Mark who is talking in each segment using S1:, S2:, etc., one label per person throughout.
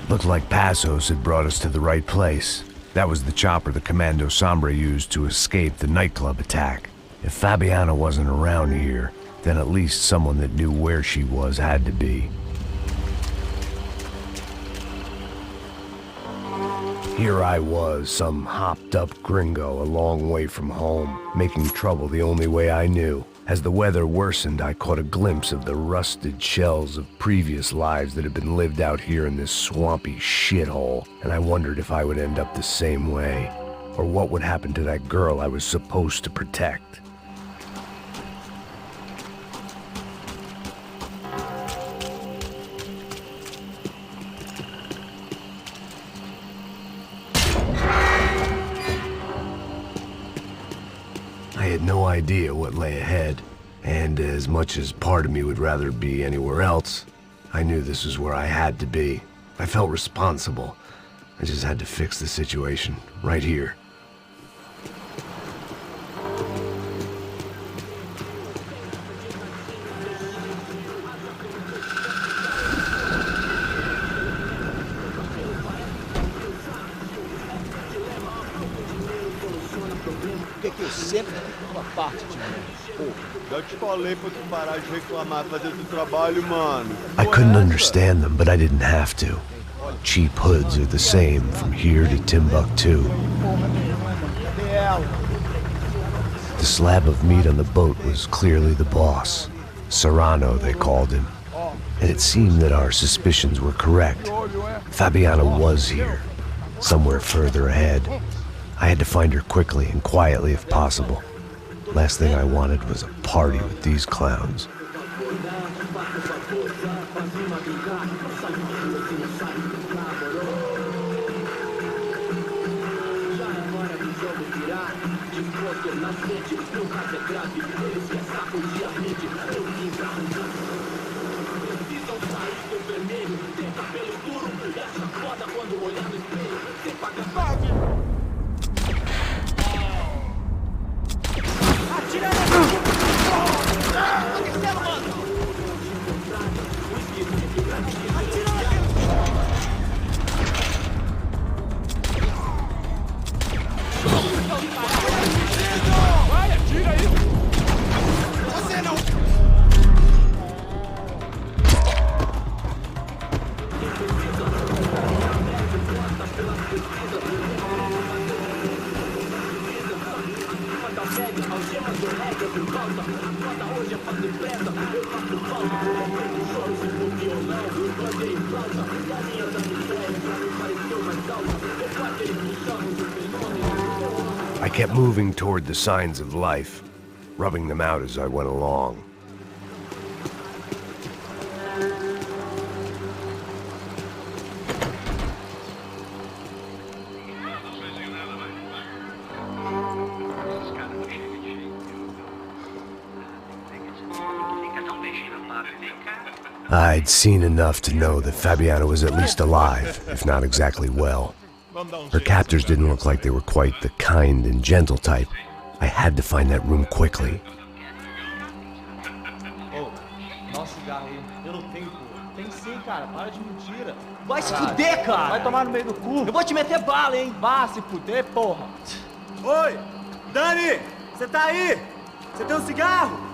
S1: Looked like Passos had brought us to the right place. That was the chopper the Commando Sombra used to escape the nightclub attack. If Fabiana wasn't around here, then at least someone that knew where she was had to be. Here I was, some hopped-up gringo a long way from home, making trouble the only way I knew. As the weather worsened, I caught a glimpse of the rusted shells of previous lives that had been lived out here in this swampy shithole, and I wondered if I would end up the same way, or what would happen to that girl I was supposed to protect. I had no idea what lay ahead, and as much as part of me would rather be anywhere else, I knew this was where I had to be. I felt responsible. I just had to fix the situation, right here.
S2: Eu sempre uma parte de mim. Pô,
S3: já te falei pra tu parar de reclamar, fazer teu trabalho, mano.
S1: I couldn't understand them, but I didn't have to. Cheap hoods are the same from here to Timbuktu. The slab of meat on the boat was clearly the boss. Serrano, they called him. And it seemed that our suspicions were correct. Fabiana was here, somewhere further ahead. I had to find her quickly and quietly if possible. Last thing I wanted was a party with these clowns. I kept moving toward the signs of life, rubbing them out as I went along. I'd seen enough to know that Fabiana was at least alive, if not exactly well. Her captors didn't look like they were quite the kind and gentle type. I had to find that room quickly.
S4: Oh, nossa cigarro aí. Eu não tenho, pô. Tem sim, cara. Para de mentira.
S2: Vai se fuder, cara!
S4: Vai tomar no meio do cu.
S2: Eu vou te meter bala, hein?
S4: Vá se fuder, porra.
S5: Oi! Dani! Você tá aí? Você tem um cigarro?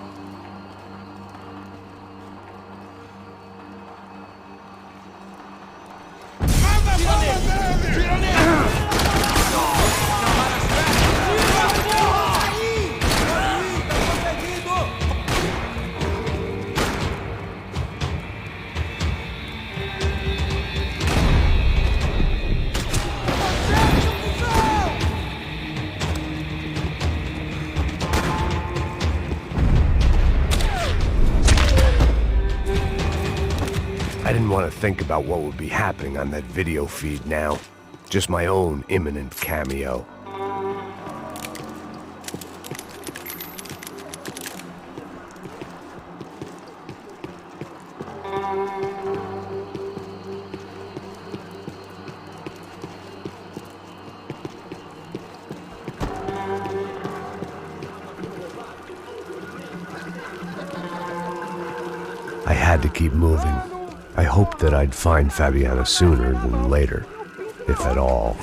S1: I didn't want to think about what would be happening on that video feed now. Just my own imminent cameo. I had to keep moving. I hoped that I'd find Fabiana sooner than later, if at all.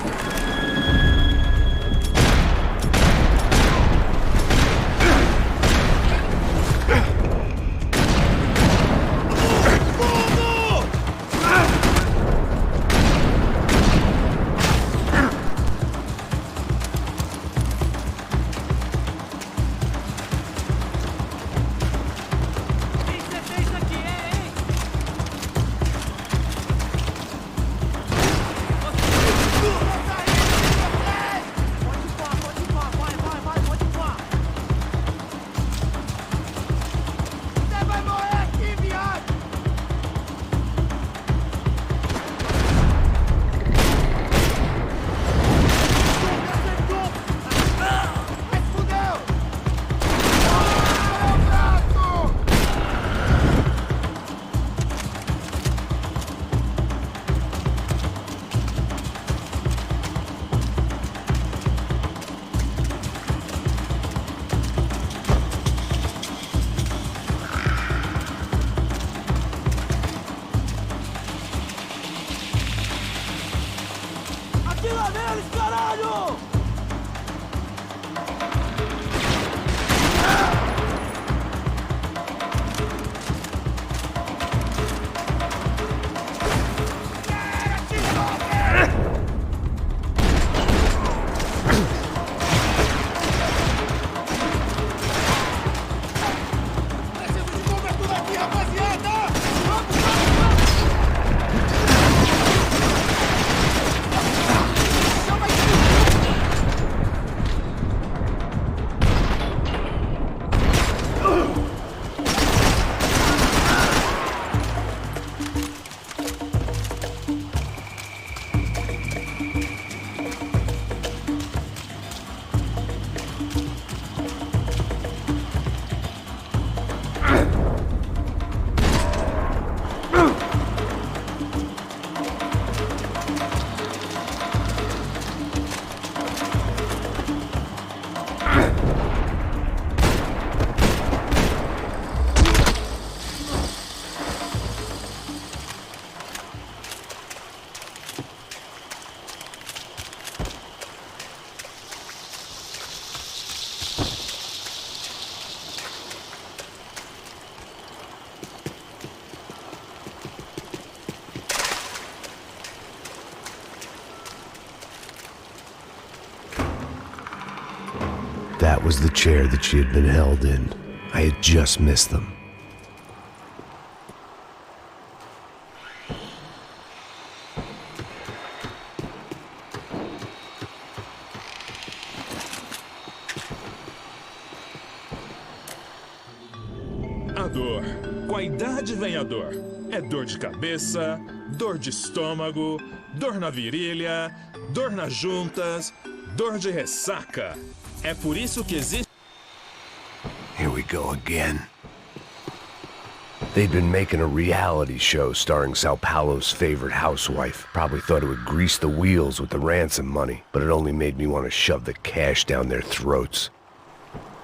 S1: That was the chair that she had been held in. I had just missed them.
S6: A dor. Com a idade vem a dor. É dor de cabeça, dor de estômago, dor na virilha, dor nas juntas, dor de ressaca. É por isso que existe...
S1: Here we go again. They'd been making a reality show starring Sao Paulo's favorite housewife. Probably thought it would grease the wheels with the ransom money, but it only made me want to shove the cash down their throats.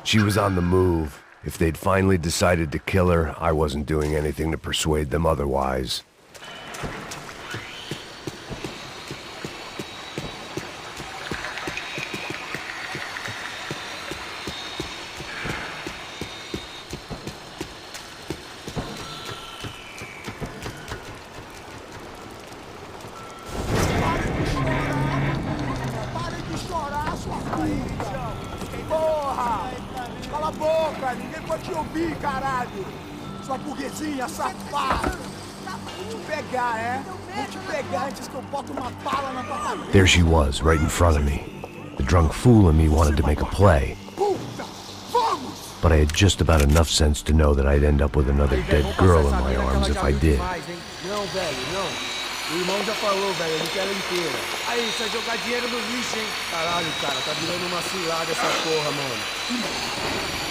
S1: She was on the move. If they'd finally decided to kill her, I wasn't doing anything to persuade them otherwise.
S5: Cala a boca, ninguém pode te ouvir, caralho! Sua burguesinha safada! Vou te pegar, é? Vou te pegar antes que eu boto uma bala na tua cabeça!
S1: There she was, right in front of me. The drunk fool in me wanted to make a play.
S5: Puta! Vamos!
S1: But I had just about enough sense to know that I'd end up with another dead girl in my arms if I did.
S2: Não, velho, não. O irmão já falou, velho, ele quer ela inteira. Aí, isso é jogar dinheiro no lixo, hein? Caralho, cara, tá virando uma cilada essa porra, mano.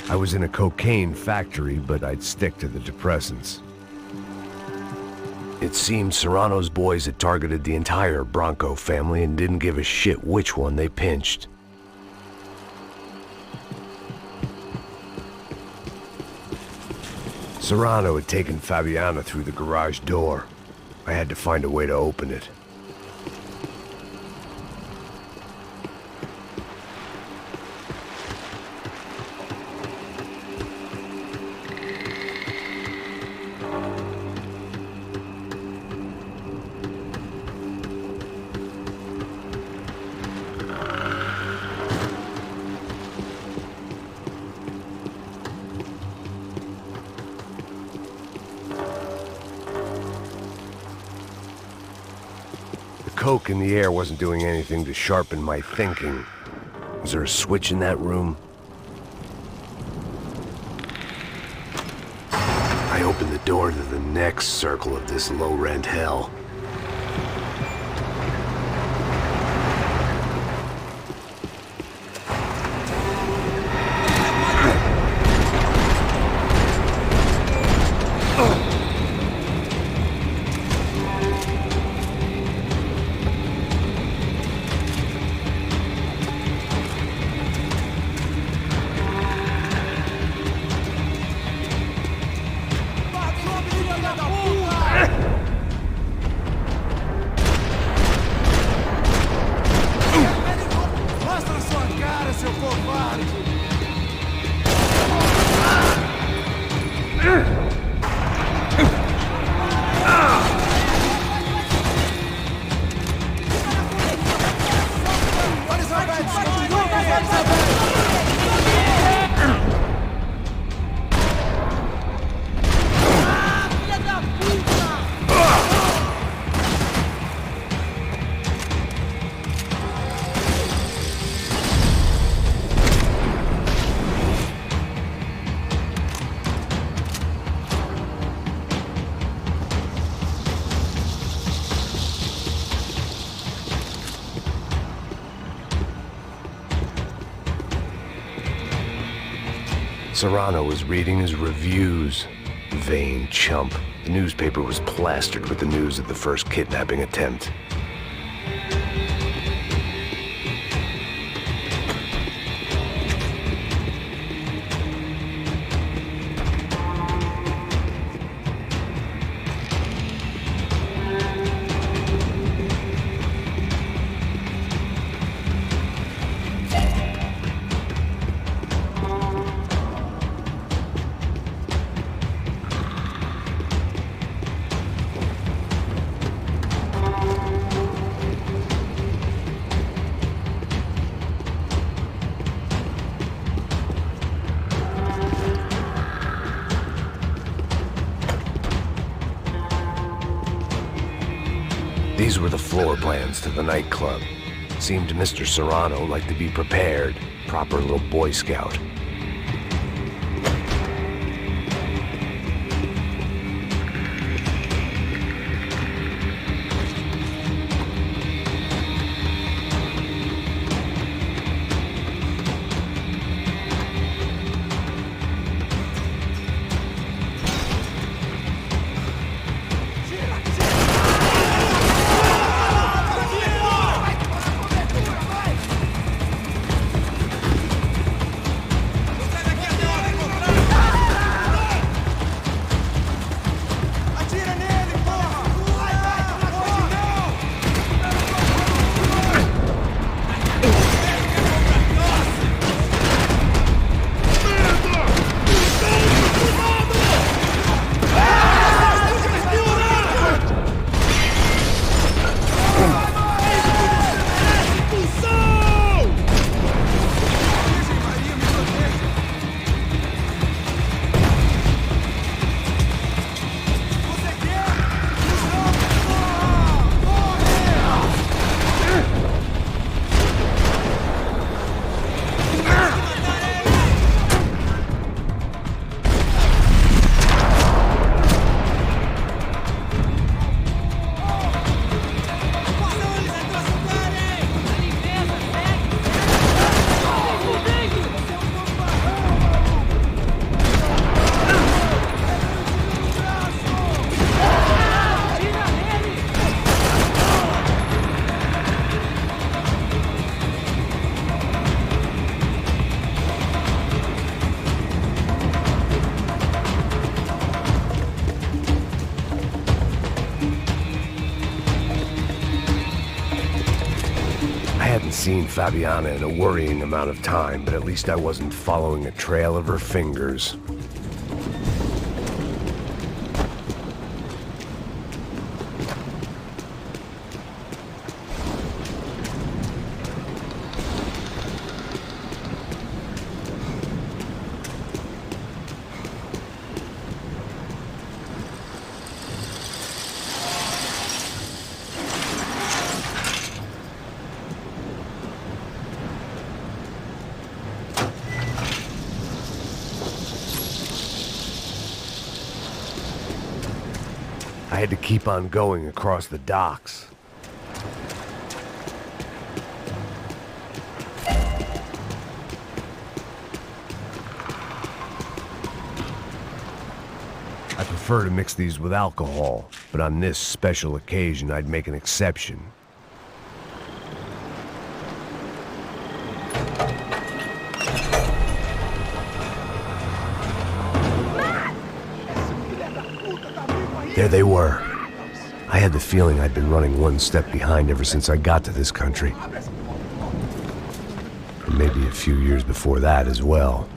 S1: I was in a cocaine factory, but I'd stick to the depressants. It seemed Serrano's boys had targeted the entire Bronco family and didn't give a shit which one they pinched. Serrano had taken Fabiana through the garage door. I had to find a way to open it. Coke in the air wasn't doing anything to sharpen my thinking. Was there a switch in that room? I opened the door to the next circle of this low-rent hell. Serrano was reading his reviews. Vain chump. The newspaper was plastered with the news of the first kidnapping attempt. These were the floor plans to the nightclub. Seemed to Mr. Serrano like to be prepared. Proper little Boy Scout. seen Fabiana in a worrying amount of time, but at least I wasn't following a trail of her fingers. I had to keep on going across the docks. I prefer to mix these with alcohol, but on this special occasion I'd make an exception. There they were. I had the feeling I'd been running one step behind ever since I got to this country. And maybe a few years before that as well.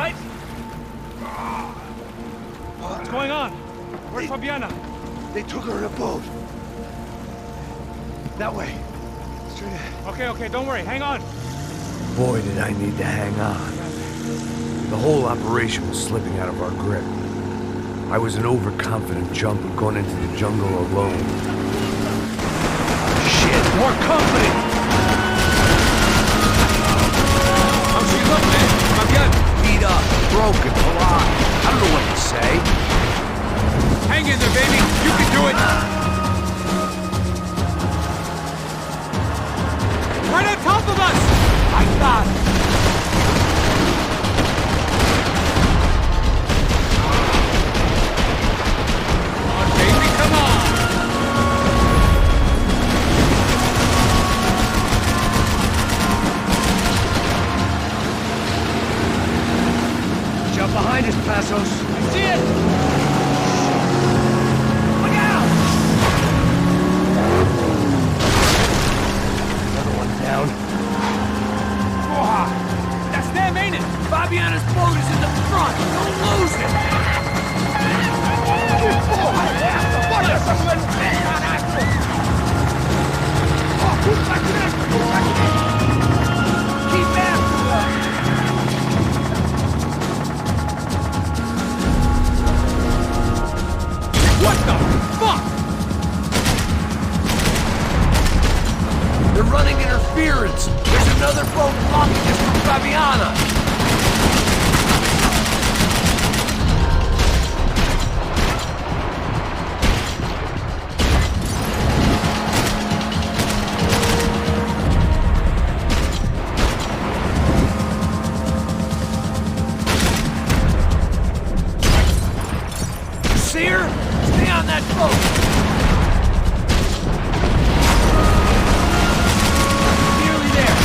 S4: right? What's going on? Where's Fabiana?
S2: They took her in a boat. That way. Straight ahead.
S4: Okay, don't worry. Hang on.
S1: Boy, did I need to hang on. The whole operation was slipping out of our grip. I was an overconfident chump who'd gone into the jungle alone. Shit, more company!
S2: How's she look, man? Fabiana.
S1: Beat up, broken, alive. I don't know what to say.
S2: Hang in there, baby. You can do it. Right on top of us! I got it. Come on, baby, come on!
S1: Jump behind us, Passos.
S2: I see it! Look out!
S1: Another one down.
S2: That's them, ain't it? Fabiana's boat is in the front. Don't lose it. Keep after us. What the fuck?
S1: They're running interference. There's another boat blocking us from Fabiana. You see her? Stay on that boat. Nearly there.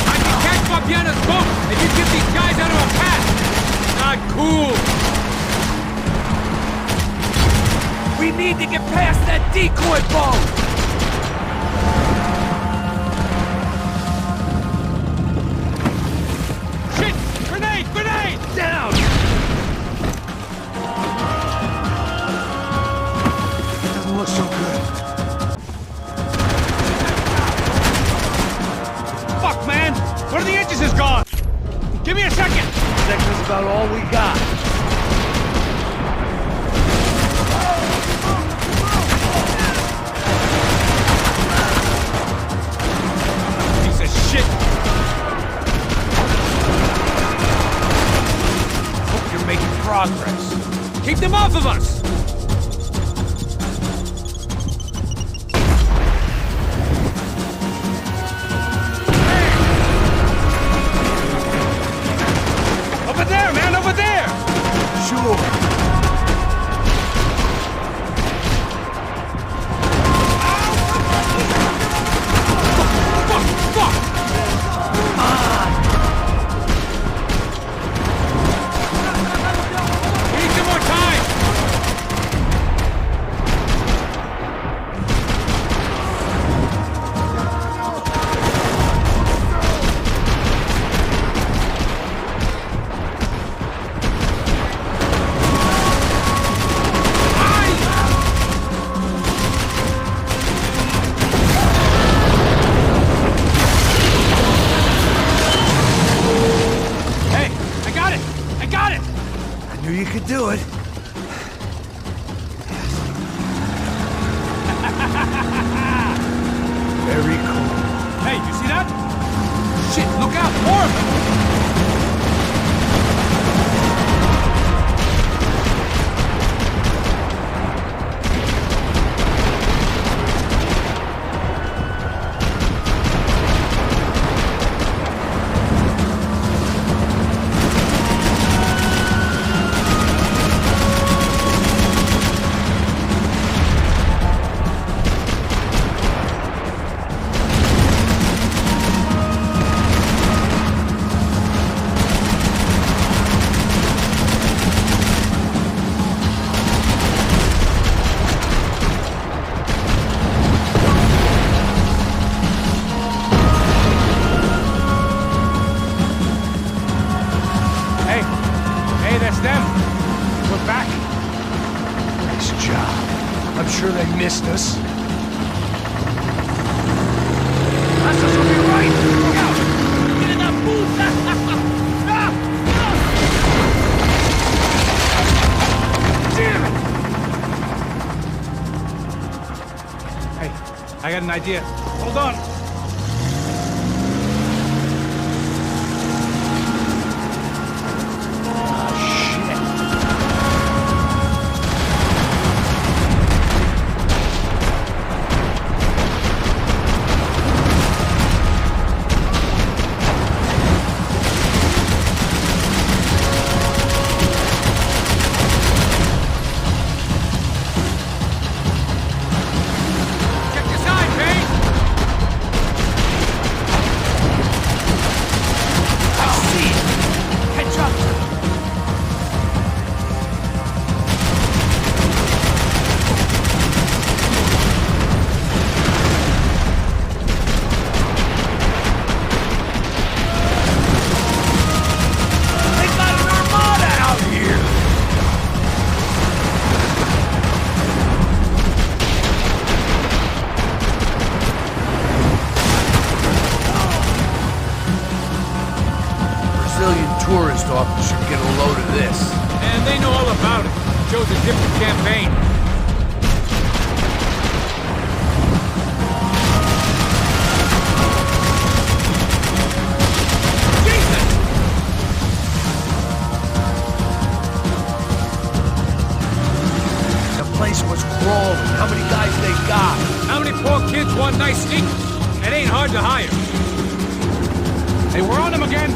S2: I can catch Fabiana's boat if you get these guys out of our path. Not cool.
S1: We need to get past that decoy boat!
S2: Shit! Grenade! Grenade!
S1: Down! Doesn't look so good.
S2: Fuck, man! One of the engines is gone! Give me a second!
S1: Section's about all we got.
S2: Piece of shit!
S1: Hope you're making progress.
S2: Keep them off of us! Over there, man! Over there!
S1: Sure.
S2: Fuck! Fuck! We need some more time! Hey! I got it! I got it!
S1: I knew you could do it. Very cool.
S2: Hey, you see that? Shit, look out! More of them!
S7: them. We're back.
S1: Nice job. I'm sure they missed us.
S7: Rastos will be right. Look out. Get in that booth. Damn it. Hey, I got an idea. Hold on. Check this out, Payne. I see it. Catch up. They got an armada out here.
S1: Brazilian tourist office should get a load of this.
S7: And they know all about it. Shows a different campaign. Jesus!
S1: The place was crawling. How many guys they got?
S7: How many poor kids want nice sneakers? It ain't hard to hire. Hey, we're on them again.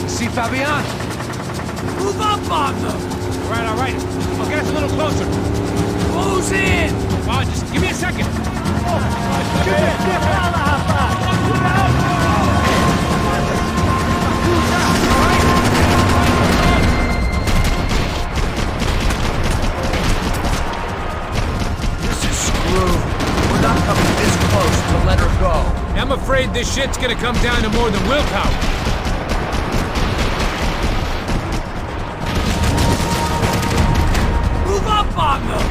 S1: See Fabian?
S7: Move up on them. All right. I'll get us a little closer.
S1: Who's in?
S7: Come on, just give me a second.
S1: This is screwed. We're not coming this close to let her go.
S7: I'm afraid this shit's gonna come down to more than willpower. Move up on them!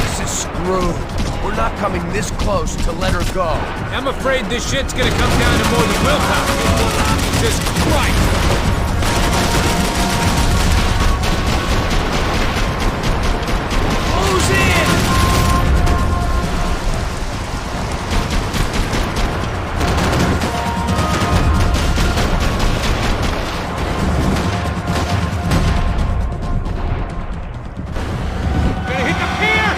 S1: This is screwed. We're not coming this close to let her go.
S7: I'm afraid this shit's gonna come down to more than willpower. Jesus Christ!
S1: Who's in?
S7: Gonna hit the pier!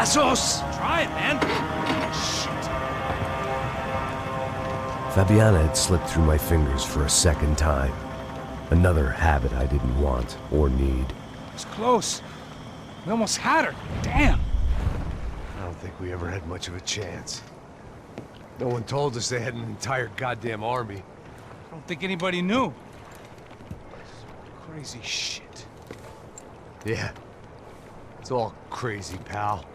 S1: KRATOS!
S7: Try it, man.
S1: Fabiana had slipped through my fingers for a second time. Another habit I didn't want or need.
S7: It's close. We almost had her. Damn.
S1: I don't think we ever had much of a chance. No one told us they had an entire goddamn army.
S7: I don't think anybody knew. Crazy shit.
S1: Yeah. It's all crazy, pal.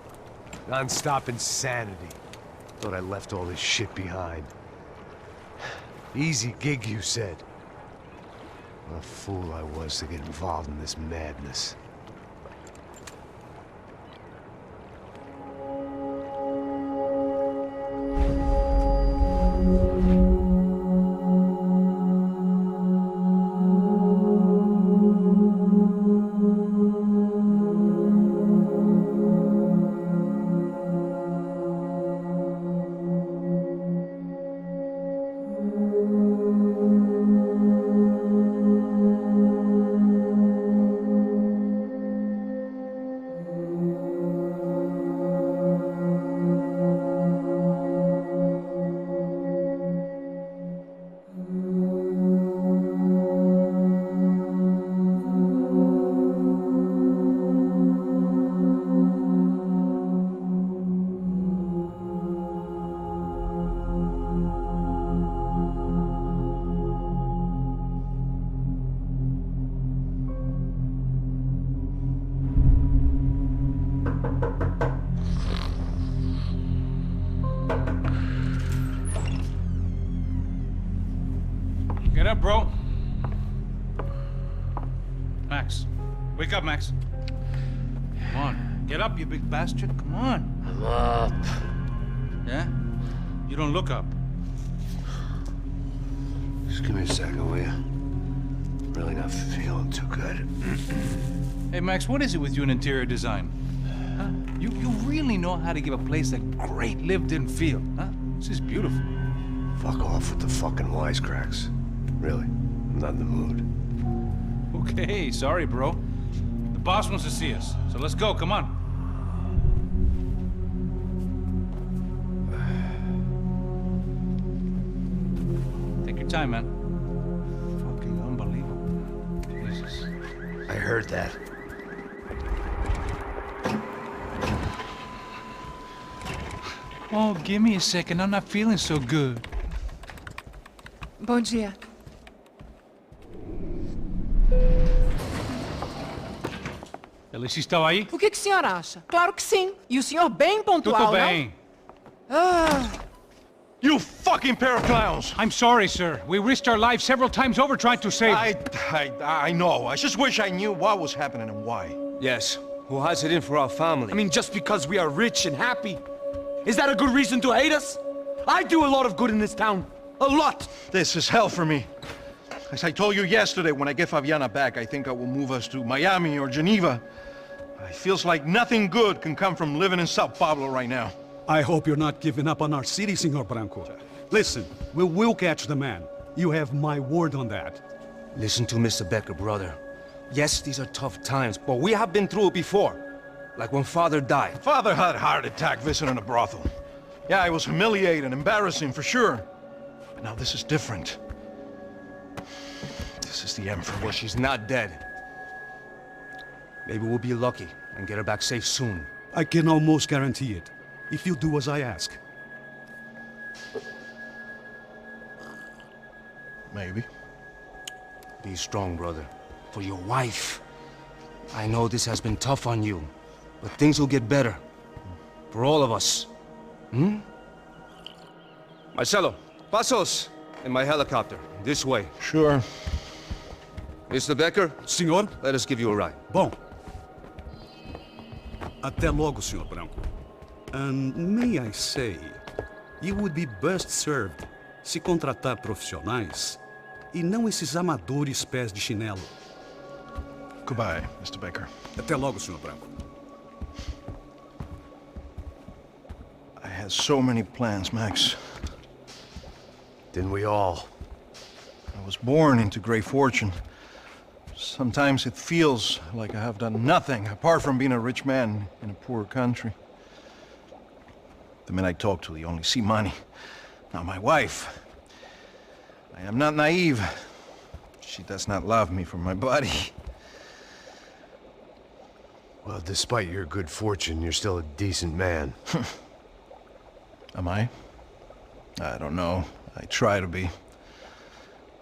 S1: Non-stop insanity. Thought I left all this shit behind. Easy gig, you said. What a fool I was to get involved in this madness.
S7: Get up, bro. Max. Wake up, Max. Come on. Get up, you big bastard. Come on.
S1: I'm up.
S7: Yeah? You don't look up.
S1: Just give me a second, will you? Really not feeling too good.
S7: Hey, Max, what is it with you in interior design? Huh? You really know how to give a place a great lived-in feel, huh? This is beautiful.
S1: Fuck off with the fucking wisecracks. Really, I'm not in the mood.
S7: Okay, sorry, bro. The boss wants to see us, so let's go, come on. Take your time, man. Fucking unbelievable. Jesus.
S1: I heard that.
S7: Oh, give me a second. I'm not feeling so good.
S8: Bom dia.
S7: Alice estava aí?
S8: O que o senhor acha? Claro que sim. E o senhor bem pontual,
S7: Tudo bem.
S9: You fucking pair of clowns!
S7: I'm sorry, sir. We risked our lives several times over trying to save...
S9: I know. I just wish I knew what was happening and why.
S2: Yes, who has it in for our family? I mean, just because we are rich and happy, is that a good reason to hate us? I do a lot of good in this town. A lot!
S9: This is hell for me. As I told you yesterday, when I get Fabiana back, I think I will move us to Miami or Geneva. It feels like nothing good can come from living in Sao Paulo right now.
S10: I hope you're not giving up on our city, Senor Branco. Listen, we will catch the man. You have my word on that.
S2: Listen to Mr. Becker, brother. Yes, these are tough times, but we have been through it before. Like when Father died.
S9: Father had a heart attack visiting a brothel. Yeah, it was humiliating, embarrassing, for sure. But now this is different. This is the end for me.
S2: Well, she's not dead. Maybe we'll be lucky and get her back safe soon.
S10: I can almost guarantee it, if you do as I ask.
S9: Maybe.
S2: Be strong, brother. For your wife. I know this has been tough on you, but things will get better. For all of us. Hmm? Marcelo, pasos in my helicopter. This way.
S9: Sure.
S2: Mr. Becker,
S10: Senhor?
S2: let us give you a ride.
S10: Bom. Até logo, Senhor Branco. And may I say, you would be best served se contratar profissionais e não esses amadores pés de chinelo.
S9: Goodbye, Mr. Becker.
S10: Até logo, Senhor Branco.
S9: I had so many plans, Max.
S1: Didn't we all?
S9: I was born into great fortune. Sometimes it feels like I have done nothing apart from being a rich man in a poor country. The men I talk to, they only see money. Not my wife. I am not naive. She does not love me for my body.
S1: Well, despite your good fortune, you're still a decent man.
S9: Am I? I don't know. I try to be.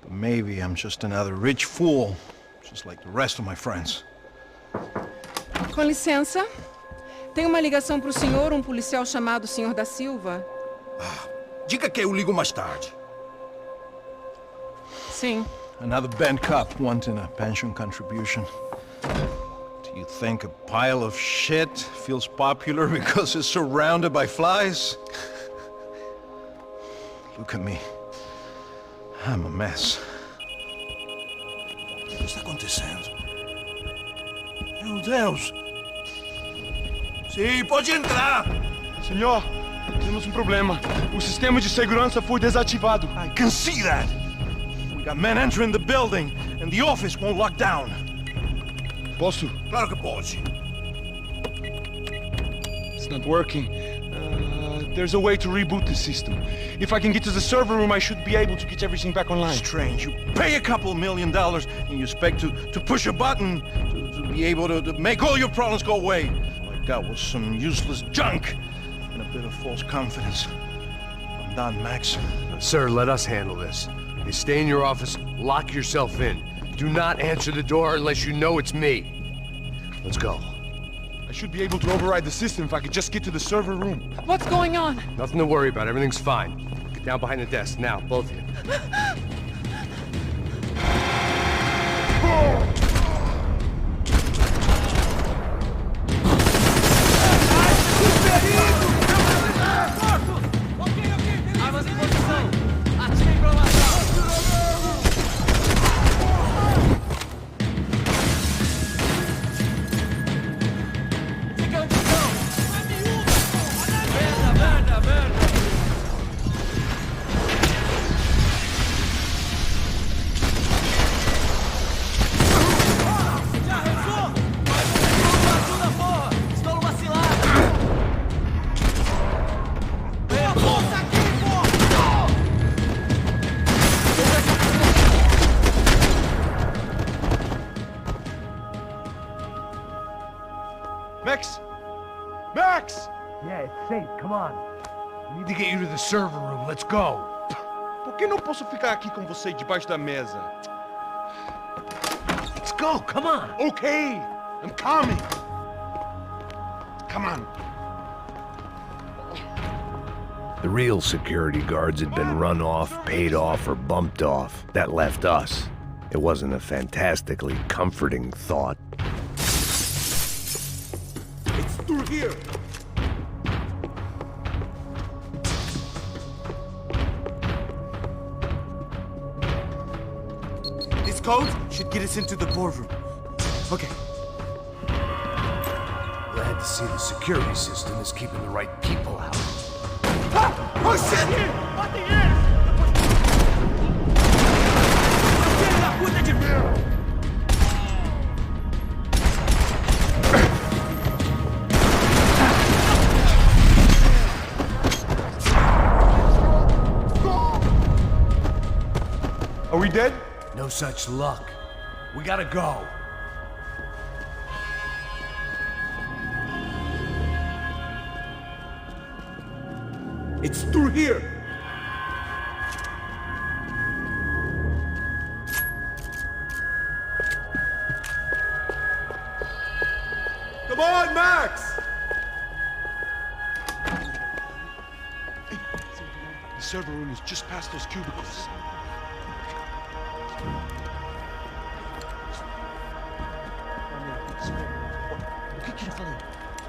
S9: But maybe I'm just another rich fool, just like the rest of my friends.
S8: Com licença. Tem uma ligação pro senhor, policial chamado Senhor da Silva.
S9: Diga que eu ligo mais tarde.
S8: Sim.
S9: Another bent cop wanting a pension contribution. Do you think a pile of shit feels popular because it's surrounded by flies? Look at me. I'm a mess. O que está acontecendo? Meu Deus! Sim, pode entrar!
S3: Senhor, temos problema. O sistema de segurança foi desativado.
S9: I can see that! We got men entering the building, and the office won't lock down.
S3: Posso?
S9: Claro que pode.
S3: It's not working. There's a way to reboot the system. If I can get to the server room, I should be able to get everything back online.
S9: Strange. You pay a couple $1 million, and you expect to push a button to be able to make all your problems go away. All I got was some useless junk and a bit of false confidence. I'm done, Max.
S1: Sir, let us handle this. You stay in your office, lock yourself in. Do not answer the door unless you know it's me. Let's go.
S3: I should be able to override the system if I could just get to the server room.
S8: What's going on?
S1: Nothing to worry about. Everything's fine. Get down behind the desk now, both of you.
S4: Armas em posição! Atirem pra matar! Fica onde estão! Merda! Já rezou? Ajuda, porra! Estou numa cilada! Vem a força aqui, porra!
S3: Max! Max!
S1: Yeah, it's safe. Come on. We need to get you to the server room. Let's go.
S3: Por que não posso ficar aqui com você debaixo da mesa?
S1: Let's go. Come on.
S3: Okay, I'm coming. Come on.
S1: The real security guards had been run off, paid off, or bumped off. That left us. It wasn't a fantastically comforting thought.
S2: It's through here. This code should get us into the boardroom. Okay.
S1: Glad to see the security system is keeping the right people out.
S2: Ah! Oh shit! What the hell? Filho da puta de merda!
S3: Are we dead?
S1: No such luck. We gotta go.
S2: It's through here. Come on, Max!
S3: The server room is just past those cubicles.
S2: O que eu falei?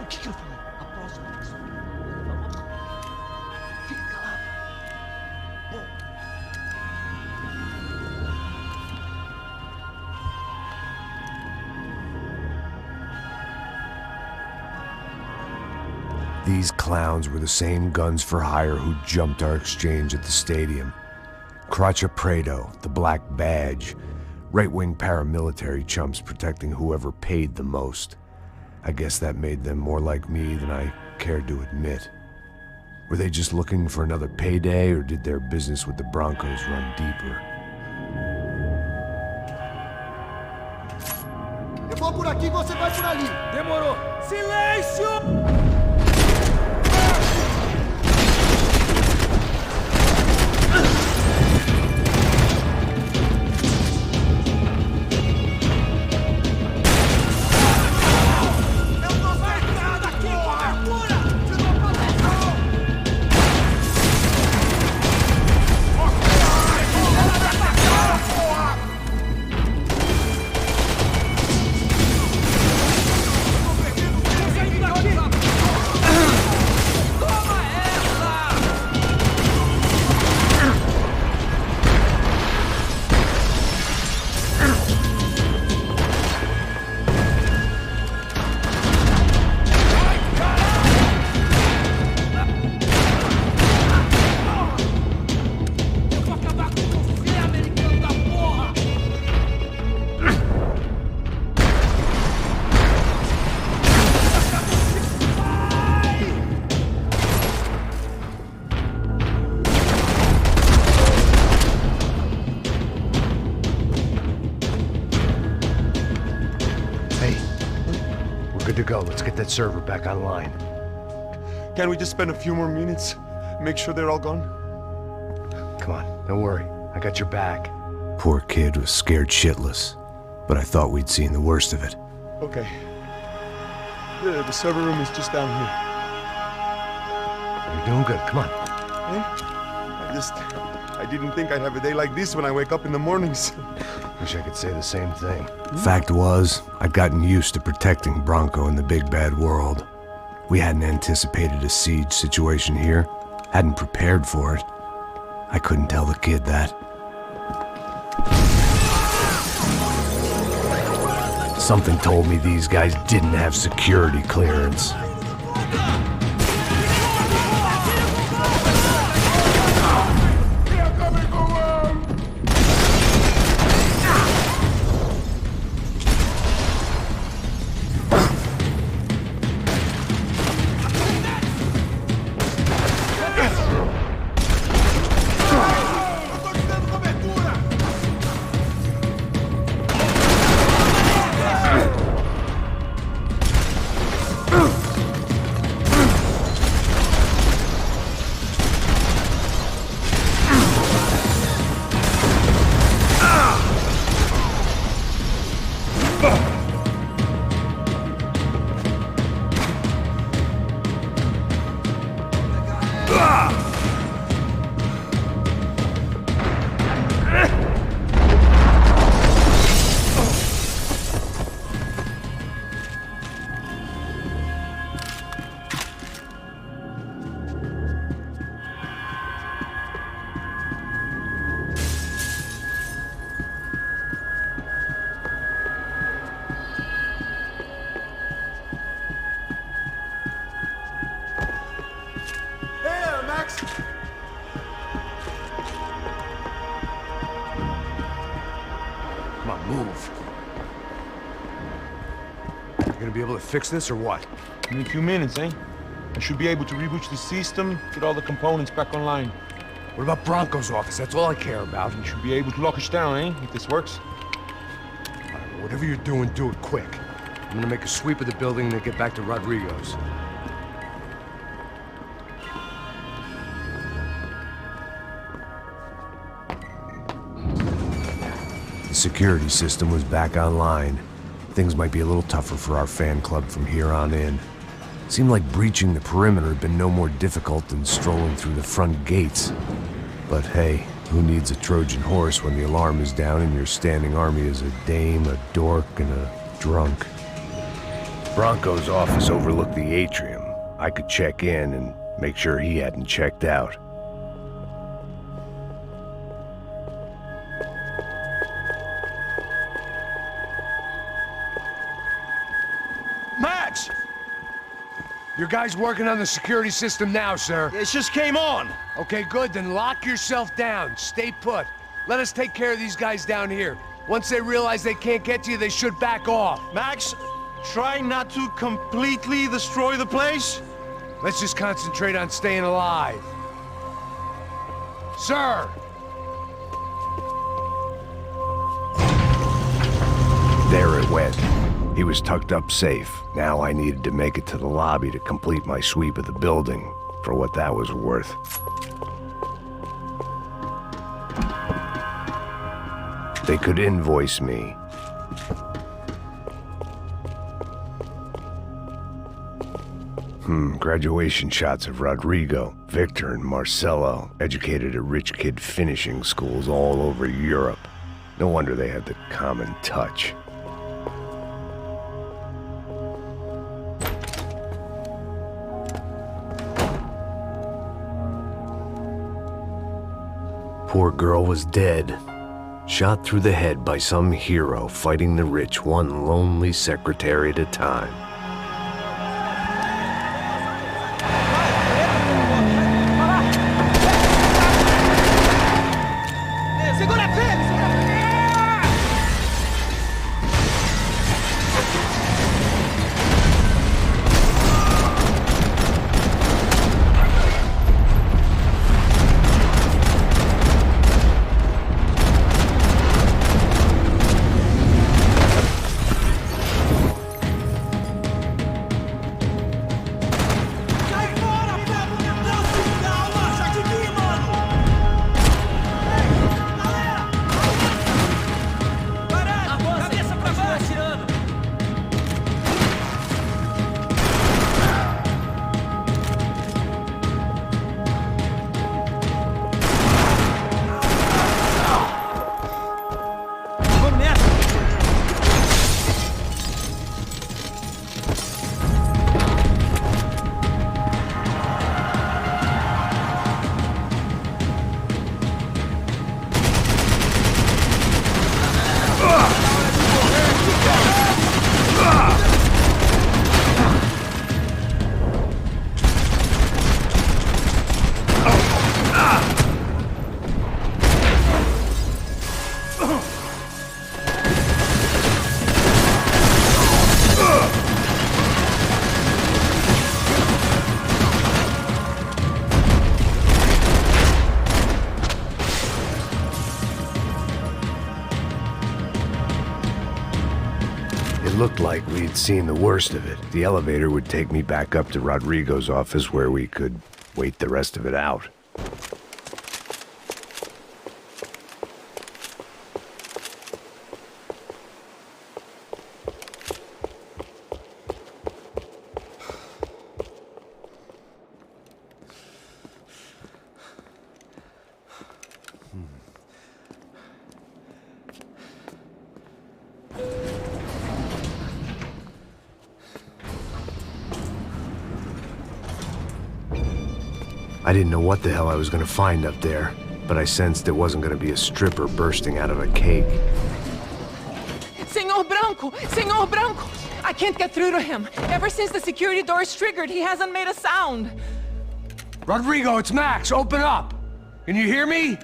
S2: O que eu falei? A próxima pessoa. Fica calado. Bom.
S1: These clowns were the same guns for hire who jumped our exchange at the stadium. KRATOS, the Black Badge. Right-wing paramilitary chumps protecting whoever paid the most. I guess that made them more like me than I cared to admit. Were they just looking for another payday, or did their business with the Broncos run deeper?
S2: Eu vou por aqui, você vai por ali. Demorou. Silêncio!
S1: Good to go. Let's get that server back online.
S3: Can't we just spend a few more minutes? Make sure they're all gone?
S1: Come on, don't worry. I got your back. Poor kid was scared shitless, but I thought we'd seen the worst of it.
S3: Okay. The server room is just down here.
S1: You're doing good. Come on.
S3: I just I didn't think I'd have a day like this when I wake up in the mornings.
S1: Wish I could say the same thing. Fact was, I'd gotten used to protecting Bronco in the big bad world. We hadn't anticipated a siege situation here, hadn't prepared for it. I couldn't tell the kid that. Something told me these guys didn't have security clearance. Come on, move. You gonna be able to fix this or what?
S3: In a few minutes, eh? I should be able to reboot the system, get all the components back online.
S1: What about Bronco's office? That's all I care about.
S3: You should be able to lock us down, eh? If this works.
S1: All right, whatever you're doing, do it quick. I'm gonna make a sweep of the building and then get back to Rodrigo's. The security system was back online. Things might be a little tougher for our fan club from here on in. Seemed like breaching the perimeter had been no more difficult than strolling through the front gates. But hey, who needs a Trojan horse when the alarm is down and your standing army is a dame, a dork, and a drunk? Bronco's office overlooked the atrium. I could check in and make sure he hadn't checked out.
S2: Max!
S1: Your guys working on the security system now, sir.
S2: It just came on.
S1: Okay, good. Then lock yourself down. Stay put. Let us take care of these guys down here. Once they realize they can't get to you, they should back off.
S2: Max, try not to completely destroy the place.
S1: Let's just concentrate on staying alive. Sir! There it went. He was tucked up safe. Now I needed to make it to the lobby to complete my sweep of the building, for what that was worth. They could invoice me. Graduation shots of Rodrigo, Victor, and Marcelo, educated at rich kid finishing schools all over Europe. No wonder they had the common touch. Poor girl was dead. Shot through the head by some hero fighting the rich one lonely secretary at a time. looked like we'd seen the worst of it. The elevator would take me back up to Rodrigo's office where we could wait the rest of it out. I didn't know what the hell I was gonna find up there, but I sensed it wasn't gonna be a stripper bursting out of a cake.
S8: Senor Branco! Senor Branco! I can't get through to him. Ever since the security door is triggered, he hasn't made a sound.
S2: Rodrigo, it's Max. Open up. Can you hear me?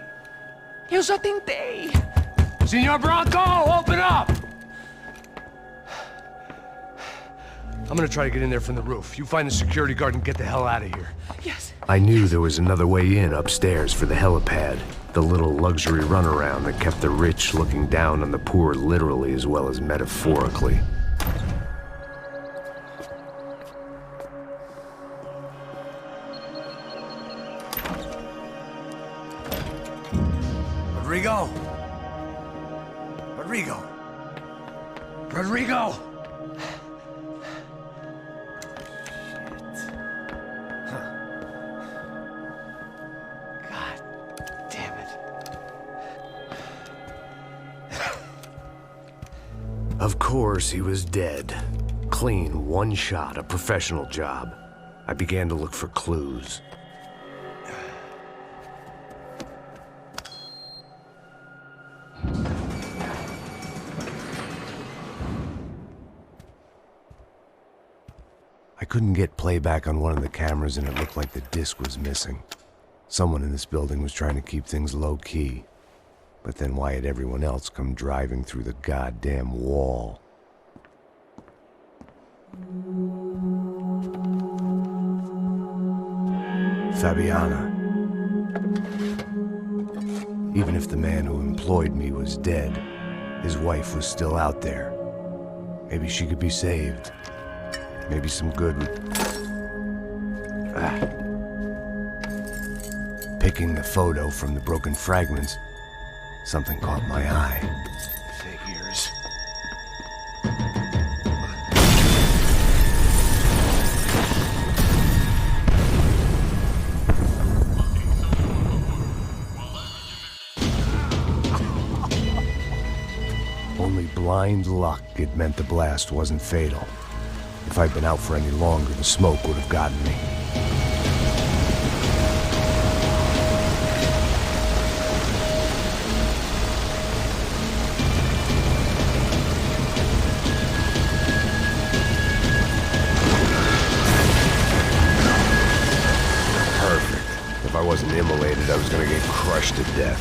S8: Eu já tentei.
S2: Senor Branco, open up! I'm gonna try to get in there from the roof. You find the security guard and get the hell out of here.
S8: Yes.
S1: I knew there was another way in upstairs for the helipad, the little luxury runaround that kept the rich looking down on the poor literally as well as metaphorically.
S2: Rodrigo? Rodrigo? Rodrigo?
S1: Of course, he was dead. Clean, one shot, a professional job. I began to look for clues. I couldn't get playback on one of the cameras and it looked like the disc was missing. Someone in this building was trying to keep things low-key. But then why had everyone else come driving through the goddamn wall? Fabiana. Even if the man who employed me was dead, his wife was still out there. Maybe she could be saved. Maybe some good would... Picking the photo from the broken fragments, something caught my eye. Figures. Only blind luck it meant the blast wasn't fatal. If I'd been out for any longer, the smoke would have gotten me. If I wasn't immolated, I was gonna get crushed to death.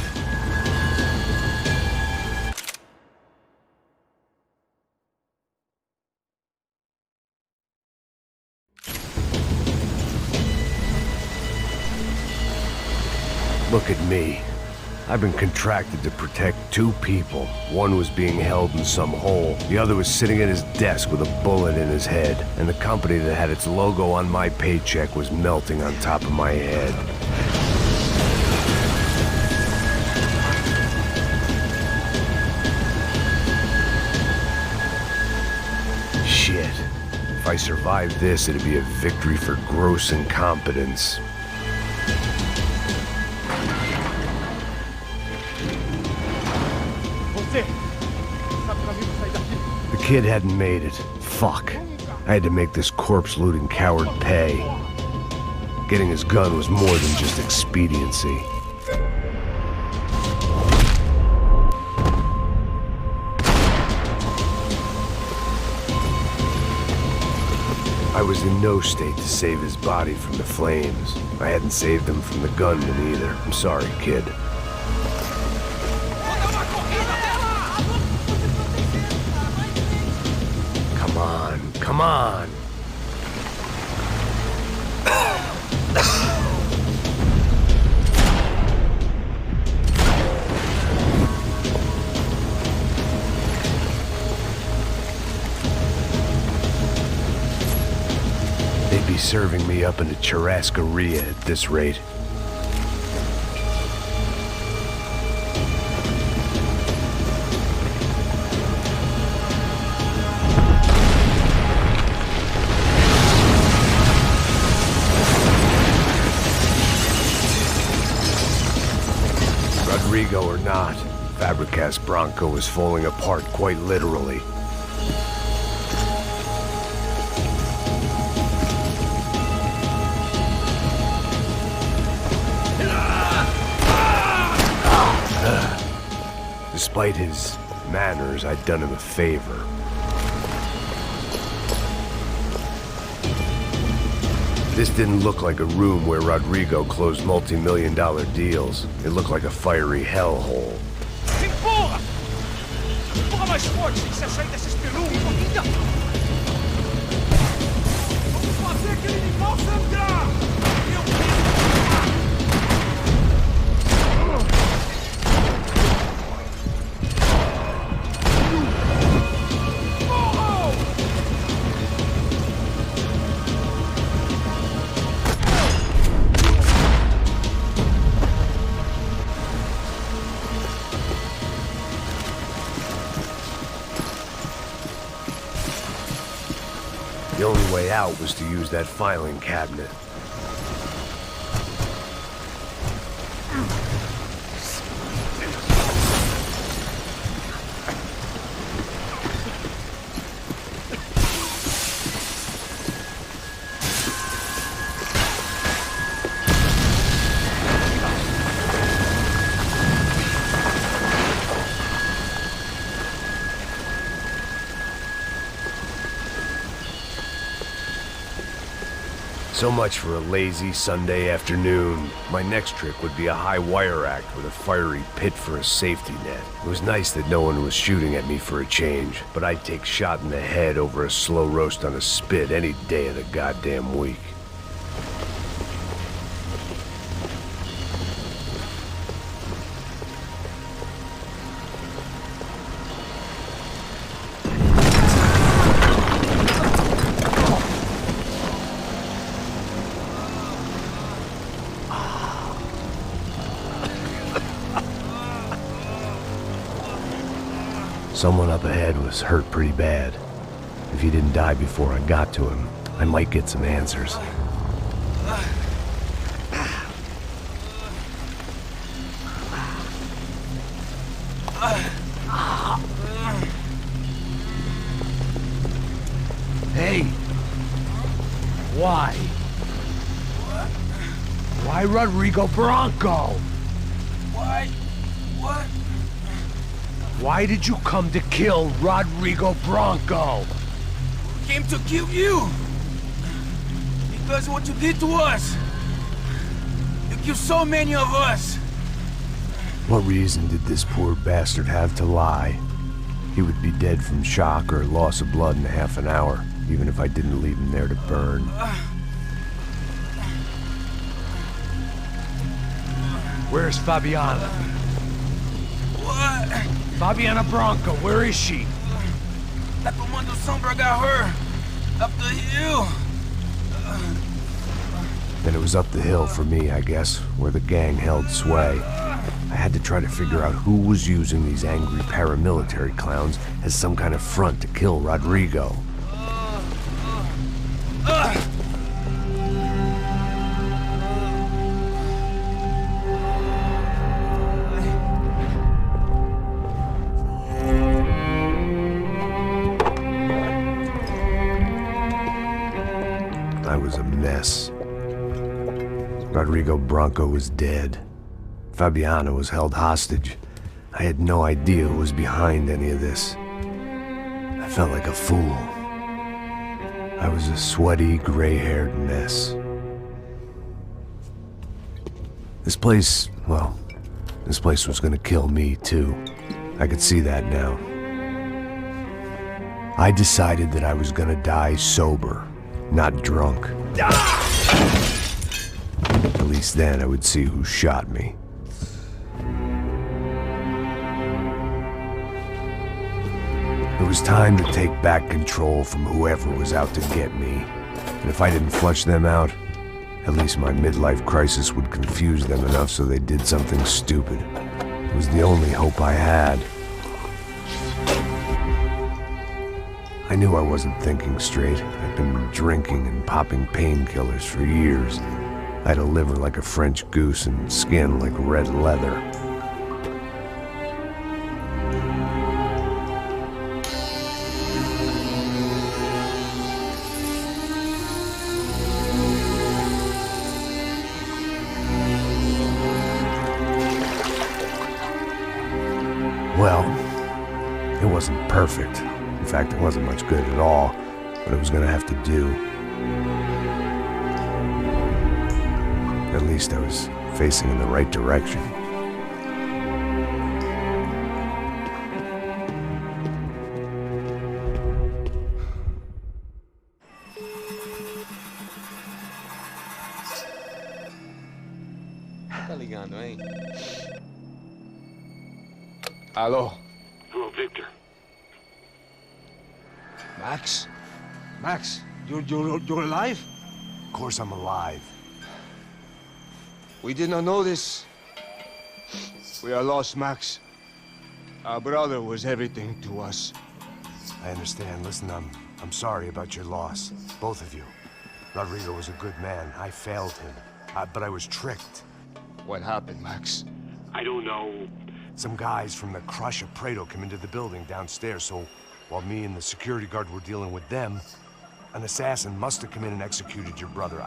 S1: Look at me. I've been contracted to protect two people. One was being held in some hole. The other was sitting at his desk with a bullet in his head. And the company that had its logo on my paycheck was melting on top of my head. Shit. If I survived this, it'd be a victory for gross incompetence. The kid hadn't made it. Fuck. I had to make this corpse-looting coward pay. Getting his gun was more than just expediency. I was in no state to save his body from the flames. I hadn't saved him from the gunman either. I'm sorry, kid. Come on! serving me up in a churrascaria at this rate. Rodrigo or not, Fabricas Bronco is falling apart quite literally. Despite his manners, I'd done him a favor. This didn't look like a room where Rodrigo closed multi-million-dollar deals. It looked like a fiery hellhole.
S5: Empurra! Empurra mais forte, tem que se sair desse espelungo. Vamos fazer aquele animal sangrar! Meu
S1: The only way out was to use that filing cabinet. So much for a lazy Sunday afternoon. My next trick would be a high wire act with a fiery pit for a safety net. It was nice that no one was shooting at me for a change, but I'd take shot in the head over a slow roast on a spit any day of the goddamn week. Someone up ahead was hurt pretty bad. If he didn't die before I got to him, I might get some answers.
S2: Hey! Why? Why Rodrigo Bronco?
S5: Why? What?
S2: Why did you come to kill Rodrigo Bronco?
S5: We came to kill you! Because of what you did to us! You killed so many of us!
S1: What reason did this poor bastard have to lie? He would be dead from shock or loss of blood in half an hour, even if I didn't leave him there to burn.
S2: Where's Fabiana?
S5: What?
S2: Fabiana Bronco, where is she?
S5: That Comando Sombra got her! Up the hill!
S1: Then it was up the hill for me, I guess, where the gang held sway. I had to try to figure out who was using these angry paramilitary clowns as some kind of front to kill Rodrigo. I was a mess. Rodrigo Bronco was dead. Fabiana was held hostage. I had no idea who was behind any of this. I felt like a fool. I was a sweaty, gray-haired mess. This place, well, this place was gonna kill me too. I could see that now. I decided that I was gonna die sober, not drunk. At least then I would see who shot me. It was time to take back control from whoever was out to get me. And if I didn't flush them out, at least my midlife crisis would confuse them enough so they did something stupid. It was the only hope I had. I knew I wasn't thinking straight. I'd been drinking and popping painkillers for years. I had a liver like a French goose and skin like red leather. Well, it wasn't perfect. In fact, it wasn't much good at all, but it was gonna have to do. At least I was facing in the right direction.
S2: Tá ligando, hein?
S3: Hello.
S11: Hello, Victor.
S2: Max? Max, you're alive?
S1: Of course I'm alive.
S2: We did not know this. We are lost, Max. Our brother was everything to us.
S1: I understand. Listen, I'm sorry about your loss. Both of you. Rodrigo was a good man. I failed him. But I was tricked.
S2: What happened, Max?
S11: I don't know.
S1: Some guys from the KRATOS came into the building downstairs, so while me and the security guard were dealing with them, an assassin must have come in and executed your brother.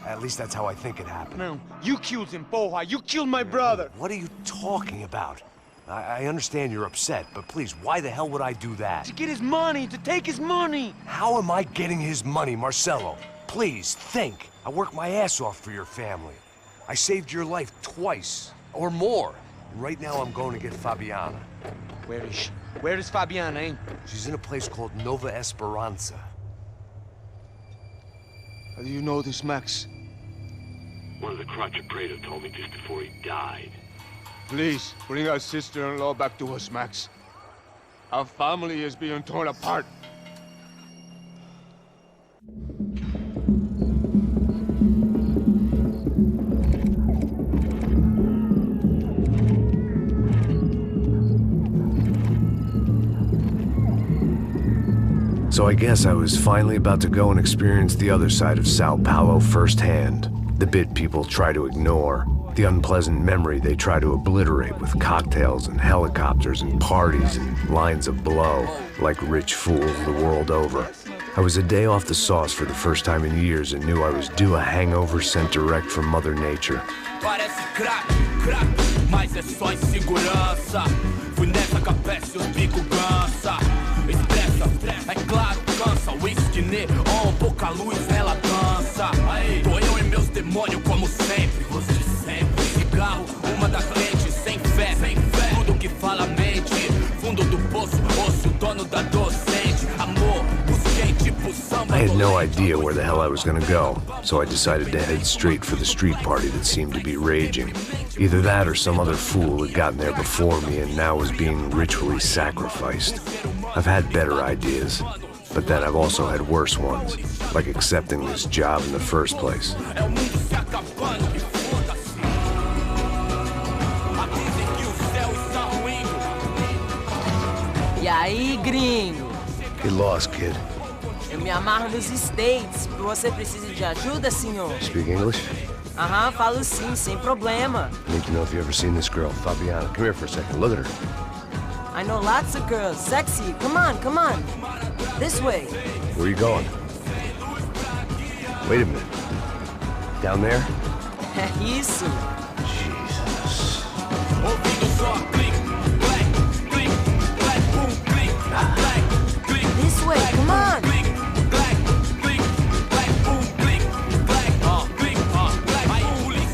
S1: At least that's how I think it happened.
S2: No, you killed him, Porra. You killed my brother.
S1: What are you talking about? I understand you're upset, but please, why the hell would I do that?
S2: To get his money, to take his money.
S1: How am I getting his money, Marcelo? Please, think. I worked my ass off for your family. I saved your life twice, or more. Right now, I'm going to get Fabiana.
S2: Where is she? Where is Fabiana, eh?
S1: She's in a place called Nova Esperanza.
S2: How do you know this, Max?
S11: One of the KRATOS told me just before he died.
S2: Please, bring our sister-in-law back to us, Max. Our family is being torn apart.
S1: So I guess I was finally about to go and experience the other side of Sao Paulo firsthand. The bit people try to ignore. The unpleasant memory they try to obliterate with cocktails and helicopters and parties and lines of blow, like rich fools the world over. I was a day off the sauce for the first time in years and knew I was due a hangover sent direct from Mother Nature.
S12: Parece crack, mas é só insegurança. Fui nessa capeste, os bico gansa. Expressa, é claro, cansa. Whisky neon, pouca luz, ela dança. Tô eu e meus demônios como sempre. Você sempre. Cigarro, uma das lentes, sem fé. Tudo que fala mente. Fundo do poço, osso, dono da docente. Amor, busquei tipo samba.
S1: I had no idea where the hell I was gonna go, so I decided to head straight for the street party that seemed to be raging. Either that or some other fool had gotten there before me and now was being ritually sacrificed. I've had better ideas, but then I've also had worse ones, like accepting this job in the first place.
S13: E aí, gringo?
S1: Get lost, kid.
S13: Eu me amarro nos States. Você precisa de ajuda, senhor?
S1: Speak English?
S13: Aham, falo sim, sem problema.
S1: I need to know if you've ever seen this girl, Fabiana. Come here for a second. Look at her.
S13: I know lots of girls. Sexy. Come on, come on. This way.
S1: Where are you going? Wait a minute. Down there?
S13: Isso.
S1: Jesus.
S13: This way, come on.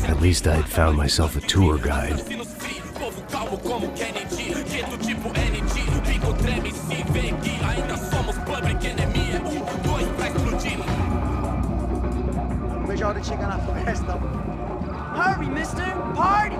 S1: At least I had found myself a tour guide.
S5: Não vejo a hora de chegar na festa.
S13: Hurry, mister. Party.